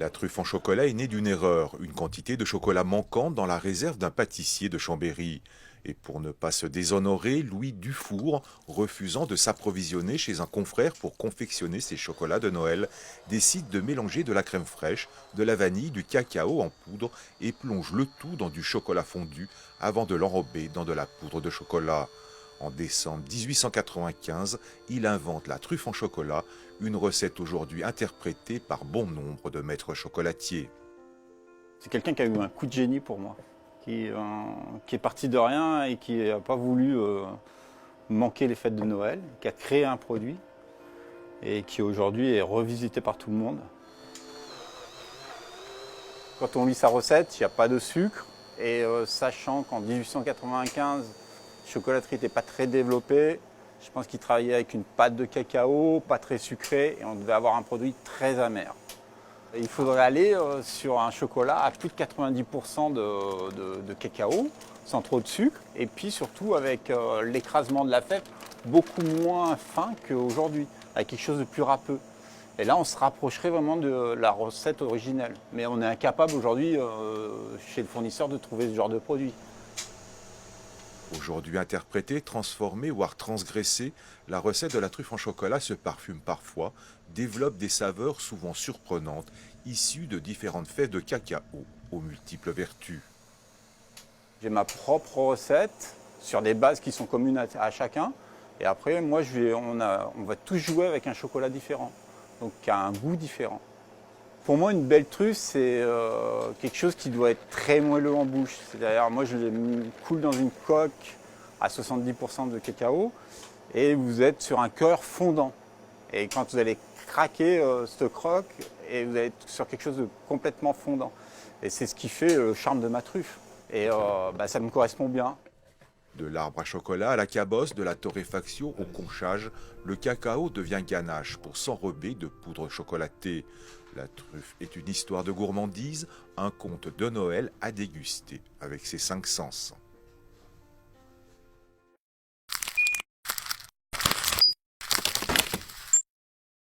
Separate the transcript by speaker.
Speaker 1: La truffe en chocolat est née d'une erreur, une quantité de chocolat manquante dans la réserve d'un pâtissier de Chambéry. Et pour ne pas se déshonorer, Louis Dufour, refusant de s'approvisionner chez un confrère pour confectionner ses chocolats de Noël, décide de mélanger de la crème fraîche, de la vanille, du cacao en poudre et plonge le tout dans du chocolat fondu avant de l'enrober dans de la poudre de chocolat. En décembre 1895, il invente la truffe en chocolat, une recette aujourd'hui interprétée par bon nombre de maîtres chocolatiers.
Speaker 2: C'est quelqu'un qui a eu un coup de génie pour moi, qui est parti de rien et qui n'a pas voulu manquer les fêtes de Noël, qui a créé un produit et qui aujourd'hui est revisité par tout le monde. Quand on lit sa recette, il n'y a pas de sucre et sachant qu'en 1895, la chocolaterie n'était pas très développée, je pense qu'il travaillait avec une pâte de cacao, pas très sucrée, et on devait avoir un produit très amer. Il faudrait aller sur un chocolat à plus de 90% de cacao, sans trop de sucre, et puis surtout avec l'écrasement de la fève beaucoup moins fin qu'aujourd'hui, avec quelque chose de plus râpeux. Et là, on se rapprocherait vraiment de la recette originelle. Mais on est incapable aujourd'hui, chez le fournisseur, de trouver ce genre de produit.
Speaker 1: Aujourd'hui interprétée, transformée, voire transgressée, la recette de la truffe en chocolat se parfume parfois, développe des saveurs souvent surprenantes, issues de différentes fèves de cacao aux multiples vertus.
Speaker 2: J'ai ma propre recette sur des bases qui sont communes à chacun. Et après, moi, on va tous jouer avec un chocolat différent, donc qui a un goût différent. Pour moi, une belle truffe, c'est quelque chose qui doit être très moelleux en bouche. C'est-à-dire, moi, je les coule dans une coque à 70% de cacao et vous êtes sur un cœur fondant. Et quand vous allez craquer cette croque, et vous êtes sur quelque chose de complètement fondant. Et c'est ce qui fait le charme de ma truffe. Et ça me correspond bien.
Speaker 1: De l'arbre à chocolat à la cabosse, de la torréfaction au conchage, le cacao devient ganache pour s'enrober de poudre chocolatée. La truffe est une histoire de gourmandise, un conte de Noël à déguster avec ses 5 sens.